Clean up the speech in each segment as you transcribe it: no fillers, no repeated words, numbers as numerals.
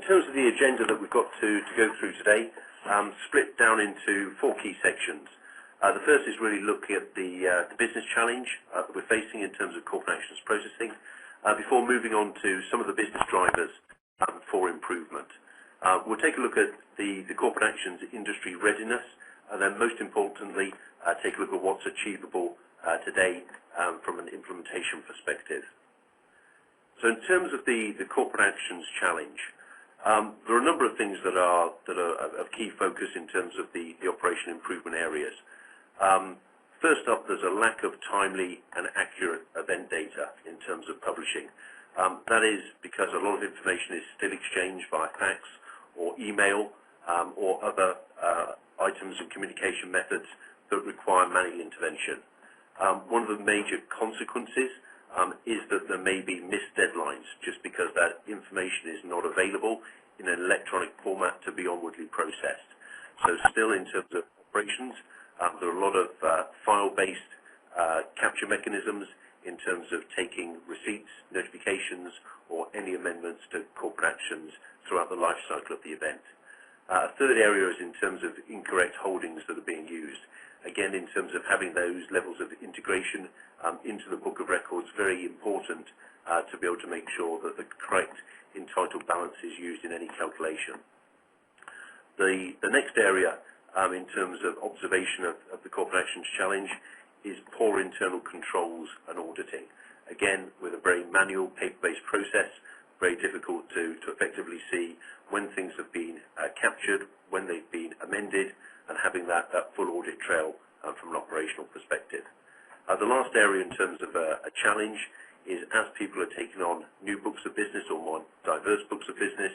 In terms of the agenda that we've got to go through today, split down into 4 key sections. The first is really looking at the business challenge that we're facing in terms of corporate actions processing, before moving on to some of the business drivers for improvement. We'll take a look at the corporate actions industry readiness, and then most importantly, take a look at what's achievable today from an implementation perspective. So in terms of the corporate actions challenge, there are a number of things that are of key focus in terms of the operation improvement areas. First up, there's a lack of timely and accurate event data in terms of publishing. That is because a lot of information is still exchanged via fax or email or other items and communication methods that require manual intervention. One of the major consequences is that there may be missed deadlines just because that information is not available in an electronic format to be onwardly processed. So still in terms of operations, there are a lot of file-based capture mechanisms in terms of taking receipts, notifications, or any amendments to corporate actions throughout the life cycle of the event. A third area is in terms of incorrect holdings that are being used. Again, in terms of having those levels of integration into the book of records, very important to be able to make sure that the correct entitled balance is used in any calculation. The next area in terms of observation of the corporate actions challenge is poor internal controls and auditing. Again, with a very manual, paper-based process, very difficult to effectively see when things have been captured, when they've been amended, and having that full audit trail from an operational perspective. The last area in terms of a challenge is as people are taking on new books of business or more diverse books of business,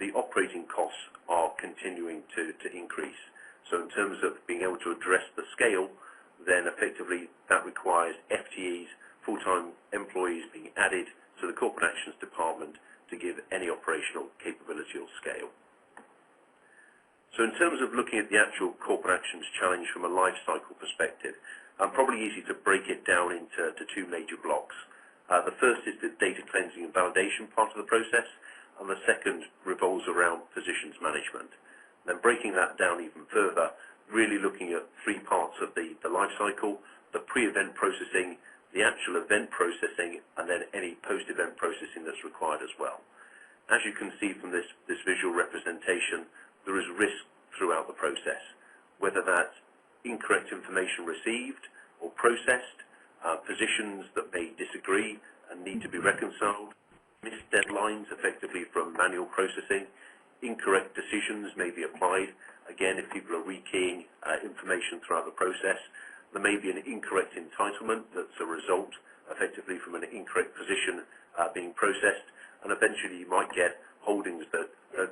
the operating costs are continuing to increase. So in terms of being able to address the scale, then effectively that requires FTEs, full-time employees being added to the corporate actions department to give any operational capability or scale. So in terms of looking at the actual corporate actions challenge from a life cycle perspective, probably easy to break it down into 2 major blocks. The first is the data cleansing and validation part of the process, and the second revolves around positions management. Then breaking that down even further, really looking at 3 parts of the life cycle: the pre-event processing, the actual event processing, and then any post-event processing that's required as well. As you can see from this visual representation, there is risk throughout the process, whether that's incorrect information received or processed, positions that may disagree and need to be reconciled, missed deadlines effectively from manual processing, incorrect decisions may be applied. Again, if people are rekeying information throughout the process, there may be an incorrect entitlement that's a result effectively from an incorrect position being processed, and eventually you might get holdings that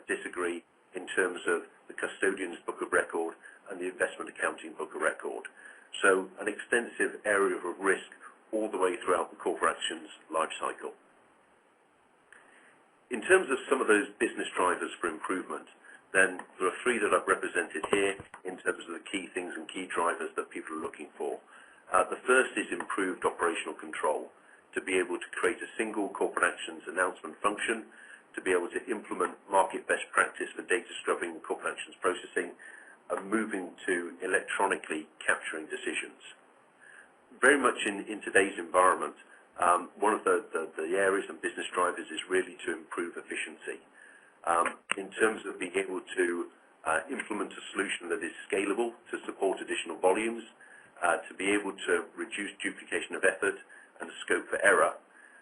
disagree in terms of the custodian's book of record and the investment accounting book of record. So an extensive area of risk all the way throughout the corporate actions life cycle. In terms of some of those business drivers for improvement, then there are 3 that I've represented here in terms of the key things and key drivers that people are looking for. The first is improved operational control, to be able to create a single corporate actions announcement function, to be able to implement market best practice for data scrubbing and corporate actions processing, and moving to electronically capturing decisions. Very much in today's environment, one of the areas and business drivers is really to improve efficiency. In terms of being able to implement a solution that is scalable to support additional volumes, to be able to reduce duplication of effort and scope for error.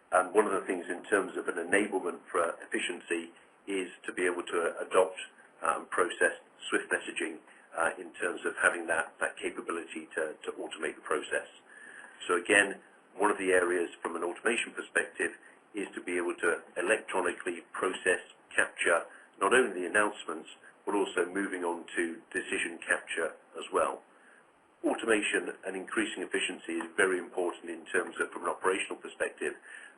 And one of the things in terms of an enablement for efficiency is to be able to adopt and process swift messaging in terms of having that capability to automate the process. So again, one of the areas from an automation perspective is to be able to electronically process, capture not only the announcements, but also moving on to decision capture as well. Automation and increasing efficiency is very important in terms of, from an operational perspective,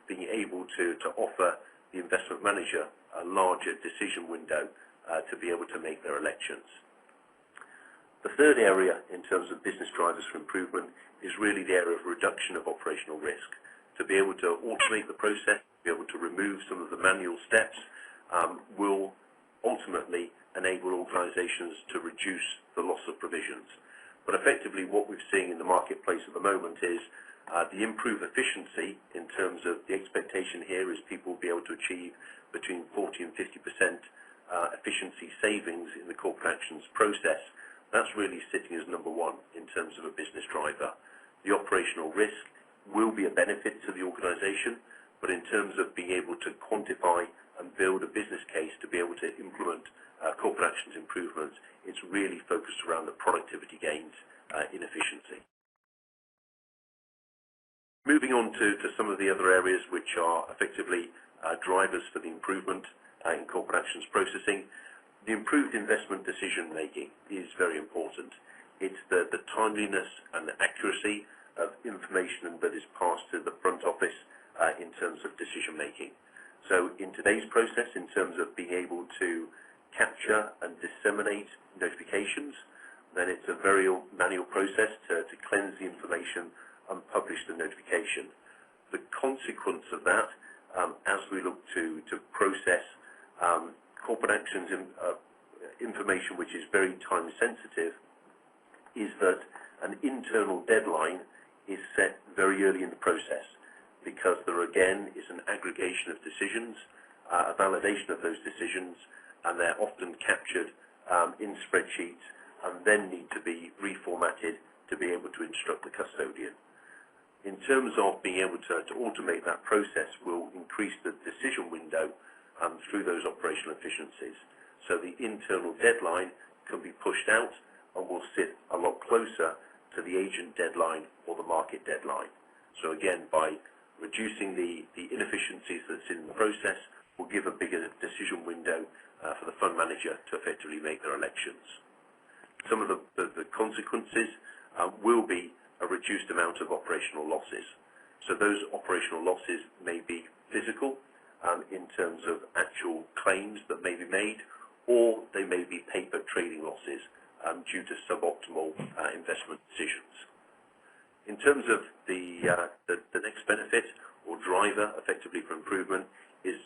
being able to offer the investment manager a larger decision window to be able to make their elections. The third area in terms of business drivers for improvement is really the area of reduction of operational risk. To be able to automate the process, be able to remove some of the manual steps will ultimately enable organisations to reduce the loss of provisions. But effectively what we're seeing in the marketplace at the moment is the improved efficiency in terms of the expectation here is people will be able to achieve between 40 and 50% efficiency savings in the corporate actions process. That's really sitting as number one in terms of a business driver. The operational risk will be a benefit to the organisation, but in terms of being able to quantify and build a business case to be able to implement corporate actions improvements, it's really focused around the productivity gains in efficiency. Moving on to some of the other areas which are effectively drivers for the improvement in corporate actions processing. The improved investment decision making is very important. It's the timeliness and the accuracy of information that is passed to the front office in terms of decision making. So in today's process, in terms of being able to capture and disseminate notifications, then it's a very manual process to cleanse the information and publish the notification. The consequence of that, as we look to process corporate actions information which is very time sensitive, is that an internal deadline is set very early in the process, because there again is an aggregation of decisions, a validation of those decisions, and they're often captured in spreadsheets and then need to be reformatted to be able to instruct the custodian. In terms of being able to automate that process will increase the decision window through those operational efficiencies. So the internal deadline can be pushed out and will sit a lot closer to the agent deadline or the market deadline. So again, by reducing the inefficiencies that's in the process, will give a bigger decision window for the fund manager to effectively make their elections. Some of the consequences will be a reduced amount of operational losses. So those operational losses may be physical in terms of actual claims that may be made, or they may be paper trading losses due to suboptimal investment decisions. In terms of the next benefit or driver effectively for improvement is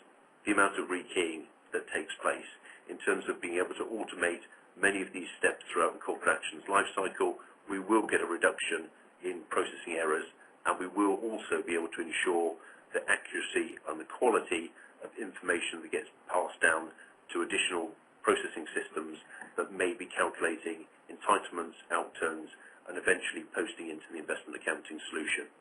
the amount of rekeying that takes place in terms of being able to automate many of these steps throughout the corporate actions lifecycle. We will get a reduction in processing errors, and we will also be able to ensure the accuracy and the quality of information that gets passed down to additional processing systems that may be calculating entitlements, outturns, and eventually posting into the investment accounting solution.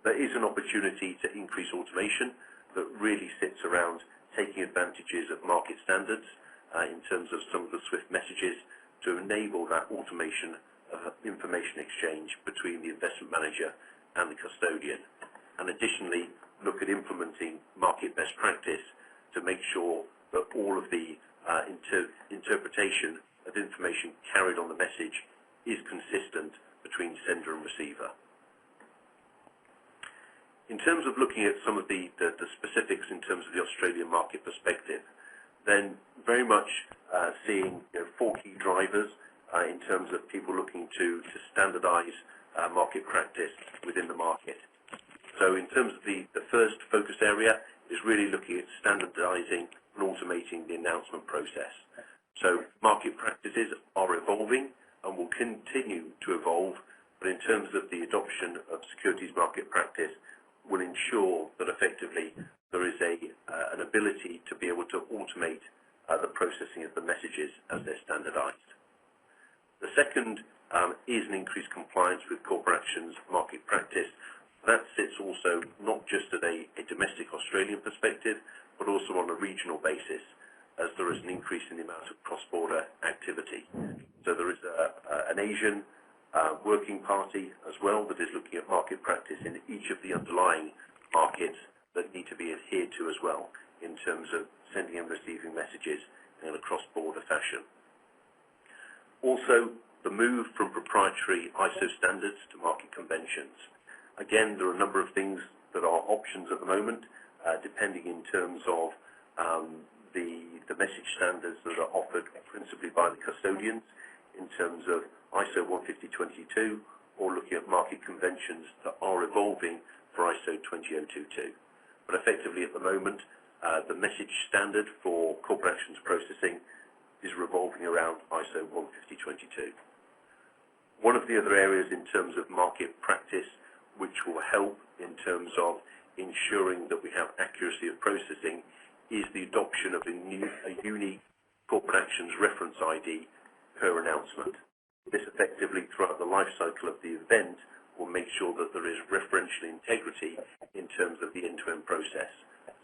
There is an opportunity to increase automation that really sits around taking advantages of market standards in terms of some of the SWIFT messages to enable that automation of information exchange between the investment manager and the custodian, and additionally look at implementing market best practice to make sure that all of the interpretation of information carried on the message is consistent between sender and receiver. In terms of looking at some of the specifics in terms of the Australian market perspective, then very much seeing four key drivers in terms of people looking to standardise market practice within the market. So in terms of the first focus area is really looking at standardising and automating the announcement process. So market practices are evolving and will continue to evolve, but in terms of the adoption of securities market practice will ensure that effectively there is an ability to be able to automate the processing of the messages as they're standardised. The second is an increased compliance with corporate actions market practice. That sits also not just at a domestic Australian perspective, but also on a regional basis, as there is an increase in the amount of cross-border activity. So there is an Asian working party as well that is looking at market practice in each of the underlying markets that need to be adhered to as well in terms of sending and receiving messages in a cross-border fashion. Also, the move from proprietary ISO standards to market conventions. Again, there are a number of things that are options at the moment, depending in terms of the message standards that are offered principally by the custodians in terms of ISO 15022 or looking at market conventions that are evolving for ISO 20022. But effectively at the moment, The message standard for corporate actions processing is revolving around ISO 15022. One of the other areas in terms of market practice which will help in terms of ensuring that we have accuracy of processing is the adoption of a unique corporate actions reference ID per announcement. This effectively, throughout the life cycle of the event, will make sure that there is referential integrity in terms of the end-to-end process,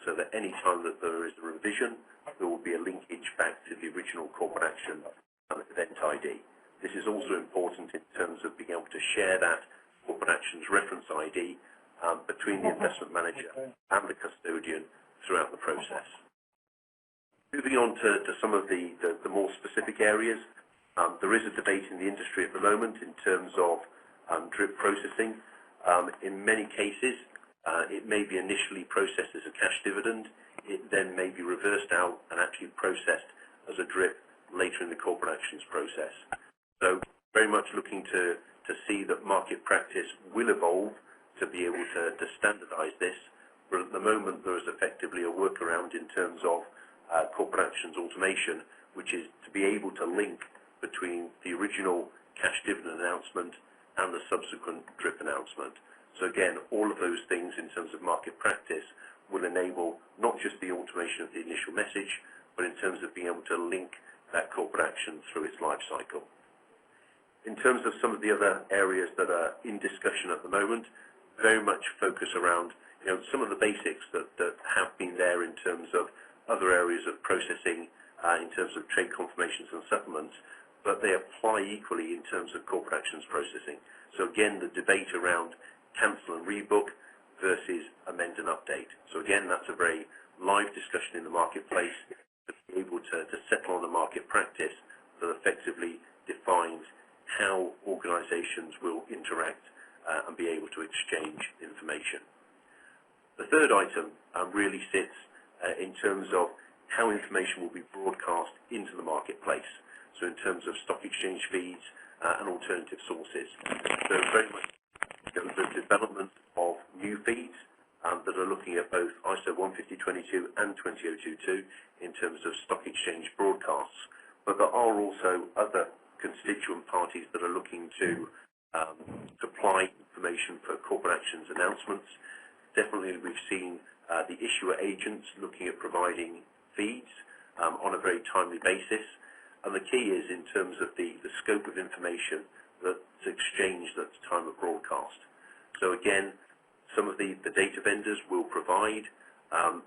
so that any time that there is a revision, there will be a linkage back to the original corporate action event ID. This is also important in terms of being able to share that corporate actions reference ID between the investment manager and the custodian throughout the process. Moving on to some of the more specific areas, there is a debate in the industry at the moment in terms of drip processing. In many cases, it may be initially processed as a cash dividend. It then may be reversed out and actually processed as a drip later in the corporate actions process. So very much looking to see that market practice will evolve to be able to standardise this, but at the moment there is effectively a workaround in terms of corporate actions automation, which is to be able to link between the original cash dividend announcement and the subsequent drip announcement. So again, all of those things in terms of market practice will enable not just the automation of the initial message, but in terms of being able to link that corporate action through its life cycle. In terms of some of the other areas that are in discussion at the moment, very much focus around some of the basics that have been there in terms of other areas of processing, in terms of trade confirmations and settlements, but they apply equally in terms of corporate actions processing. So again, the debate around cancel and rebook versus amend and update. So again, that's a very live discussion in the marketplace to be able to settle on a market practice that effectively defines how organisations will interact and be able to exchange information. The third item really sits in terms of how information will be broadcast into the marketplace. So in terms of stock exchange feeds and alternative sources. So very much the development of new feeds that are looking at both ISO 15022 and 20022 in terms of stock exchange broadcasts. But there are also other constituent parties that are looking to supply information for corporate actions announcements. Definitely we've seen the issuer agents looking at providing feeds on a very timely basis. And the key is in terms of the scope of information that's exchanged at the time of broadcast. So again, some of the data vendors will provide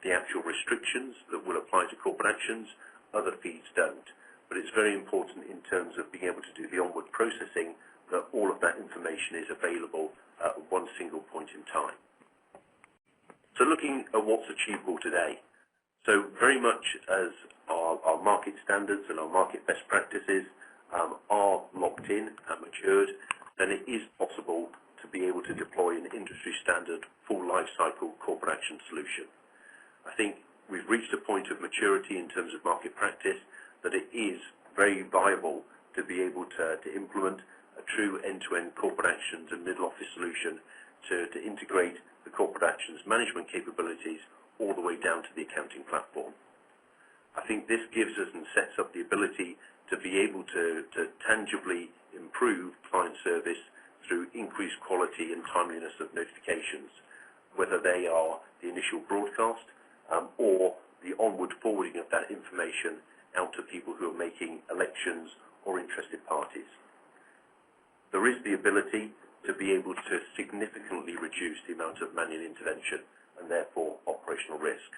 the actual restrictions that will apply to corporate actions, other feeds don't. But it's very important in terms of being able to do the onward processing that all of that information is available at one single point in time. So looking at what's achievable today. So very much as our market standards and our market best practices are locked in and matured, then it is possible to be able to deploy an industry standard full life cycle corporate action solution. I think we've reached a point of maturity in terms of market practice that it is very viable to be able to implement a true end-to-end corporate actions and middle office solution to integrate the corporate actions management capabilities all the way down to the accounting platform. I think this gives us and sets up the ability to be able to tangibly improve client service through increased quality and timeliness of notifications, whether they are the initial broadcast or the onward forwarding of that information out to people who are making elections or interested parties. There is the ability to be able to significantly reduce the amount of manual intervention and therefore operational risk.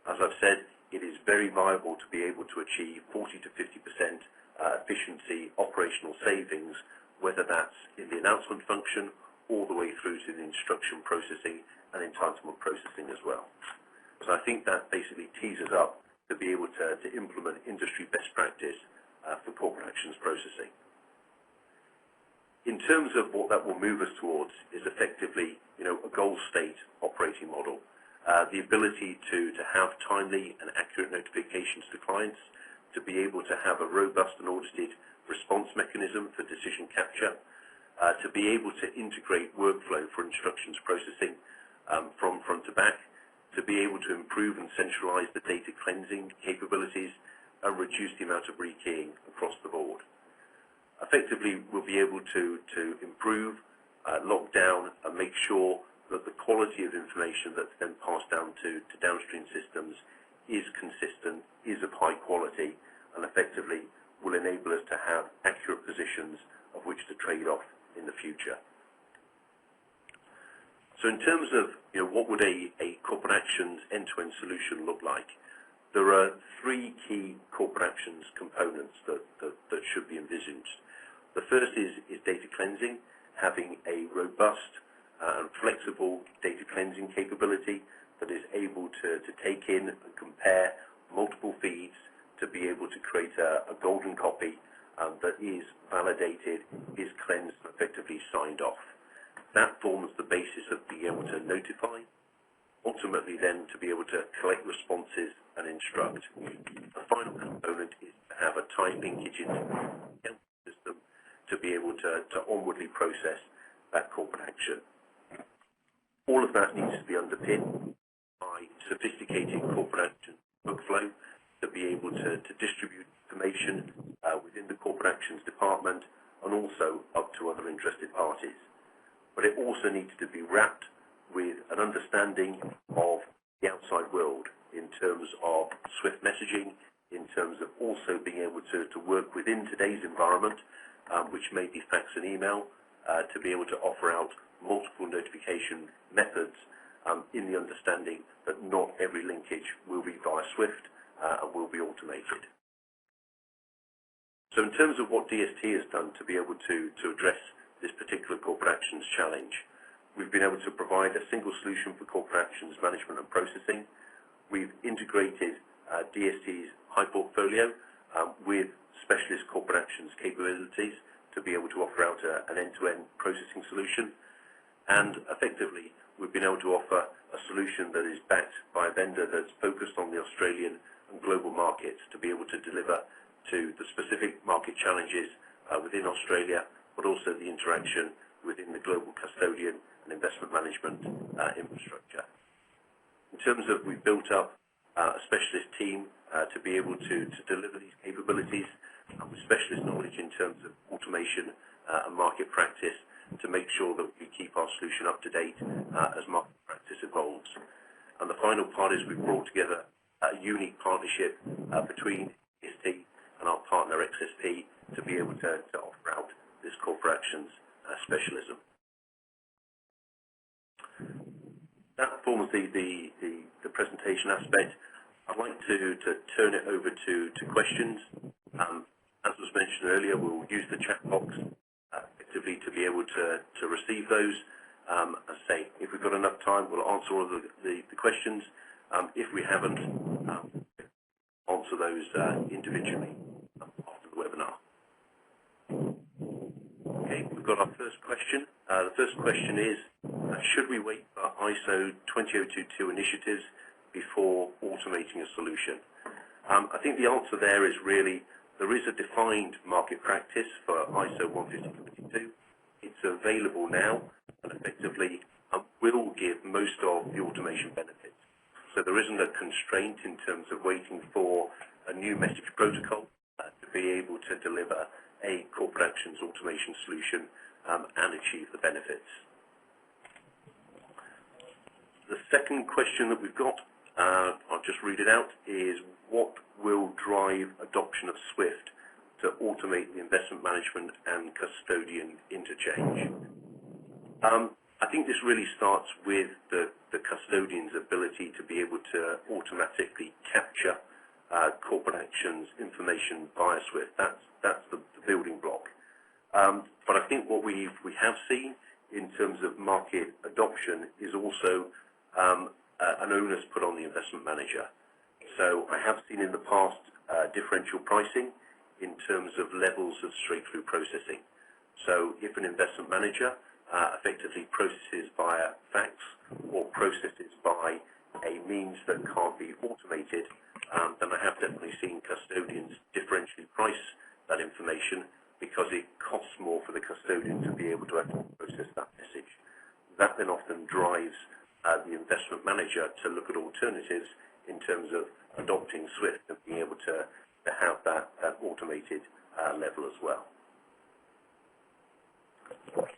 As I've said, it is very viable to be able to achieve 40 to 50% efficiency operational savings, whether that's in the announcement function all the way through to the instruction processing and entitlement processing as well. So I think that basically tees us up to be able to implement industry best practice for corporate actions processing. In terms of what that will move us towards is effectively, a goal state operating model. The ability to have timely and accurate notifications to clients, to be able to have a robust and audited response mechanism for decision capture, to be able to integrate workflow for instructions processing from front to back, to be able to improve and centralize the data cleansing capabilities and reduce the amount of rekeying across the board. Effectively, we'll be able to improve, lock down, and make sure that the quality of information that's then passed down to downstream systems is consistent, is of high quality, and effectively will enable us to have accurate positions of which to trade off in the future. So in terms of what would a corporate actions end-to-end solution look like, there are three key corporate actions components that should be envisaged. The first is data cleansing, having a robust and flexible data cleansing capability that is able to take in and compare multiple feeds to be able to create a golden copy that is validated, is cleansed, and effectively signed off. That forms the basis of being able to notify, ultimately then to be able to collect responses and instruct. The final component is to have a tight linkage into the system to be able to onwardly process that corporate action. All of that needs to be underpinned by sophisticated corporate action workflow to be able to distribute information within the corporate actions department and also up to other interested parties. But it also needs to be wrapped with an understanding of the outside world in terms of swift messaging, in terms of also being able to work within today's environment, which may be fax and email, to be able to offer out multiple notification methods in the understanding that not every linkage will be via Swift and will be automated. So in terms of what DST has done to be able to address this particular corporate actions challenge, we've been able to provide a single solution for corporate actions management and processing. We've integrated DST's HiPortfolio with specialist corporate actions capabilities to be able to offer out an end-to-end processing solution. And effectively, we've been able to offer a solution that is backed by a vendor that's focused on the Australian and global markets to be able to deliver to the specific market challenges within Australia, but also the interaction within the global custodian and investment management infrastructure. In terms of, we've built up a specialist team to be able to deliver these capabilities with specialist knowledge in terms of automation and market practice to make sure that we keep our solution up to date as market practice evolves. And the final part is we've brought together a unique partnership between DST and our partner XSP to be able to offer out this corporate actions specialism. That forms the presentation aspect. I'd like to turn it over to questions. As was mentioned earlier, we'll use the chat box effectively to be able to receive those. As I say, if we've got enough time, we'll answer all of the questions. If we haven't, answer those individually after the webinar. Okay, we've got our first question. The first question is, should we wait for ISO 20022 initiatives before automating a solution? I think the answer there is really, there is a defined market practice for ISO 15022. It's available now and effectively will give most of the automation benefits. So there isn't a constraint in terms of waiting for a new message protocol to be able to deliver a corporate actions automation solution and achieve the benefits. The second question that we've got, I'll just read it out, is what will drive adoption of Swift to automate the investment management and custodian interchange? I think this really starts with the custodian's ability to be able to automatically capture corporate actions information via Swift. That's the building block. But I think what we have seen in terms of market adoption is also an onus put on the investment manager. So I have seen in the past differential pricing in terms of levels of straight-through processing. So if an investment manager effectively processes via fax or processes by a means that can't be automated, then I have definitely seen custodians differentially price that information because it costs more for the custodian to be able to actually process that message. That then often drives the investment manager to look at alternatives in terms of adopting Swift and being able to have that automated level as well.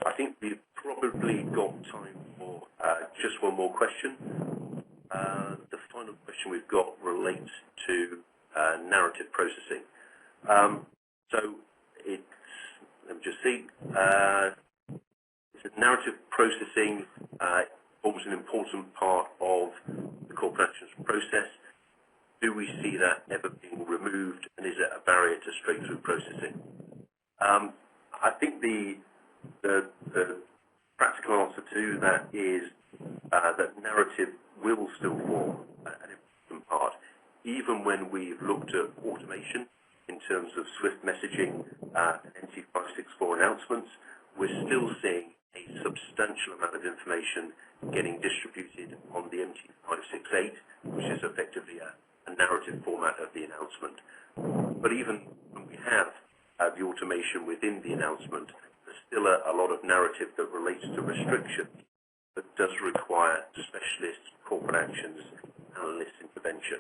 I think we've probably got time for just one more question. The final question we've got relates to narrative processing. So it's, let me just see, narrative processing forms an important part of the corporate actions process. Do we see that ever being removed, and is it a barrier to straight-through processing? I think the practical answer to that is that narrative will still form an important part, even when we've looked at automation in terms of Swift messaging and NT564 announcements. We're still seeing a substantial amount of information getting distributed on the MT568, which is effectively a narrative format of the announcement. But even when we have the automation within the announcement, there's still a lot of narrative that relates to restrictions that does require specialist corporate actions analyst intervention.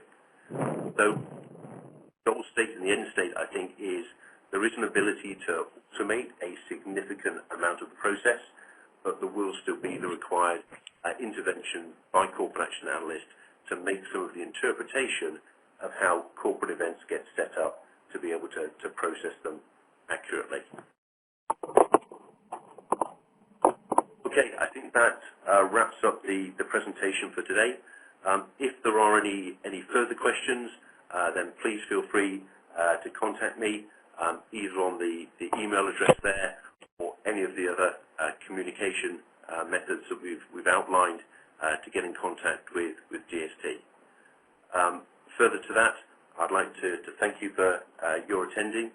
So the goal state and the end state, I think, is there is an ability to automate a significant amount of the process, but there will still be the required intervention by corporate action analysts to make some of the interpretation of how corporate events get set up to be able to process them accurately. Okay, I think that wraps up the presentation for today. If there are any further questions, then please feel free to contact me either on the email address there or any of the other communication methods that we've outlined to get in contact with DST. Further to that, I'd like to thank you for your attending,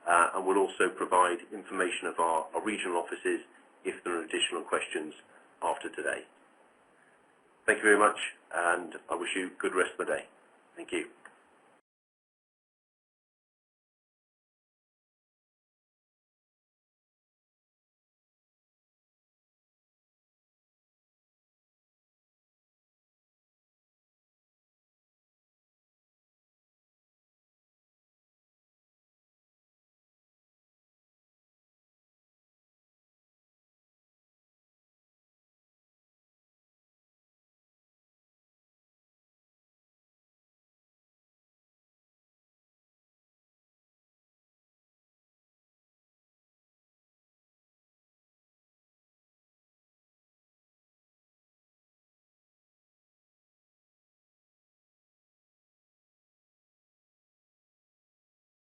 and we'll also provide information of our regional offices if there are additional questions after today. Thank you very much, and I wish you a good rest of the day. Thank you.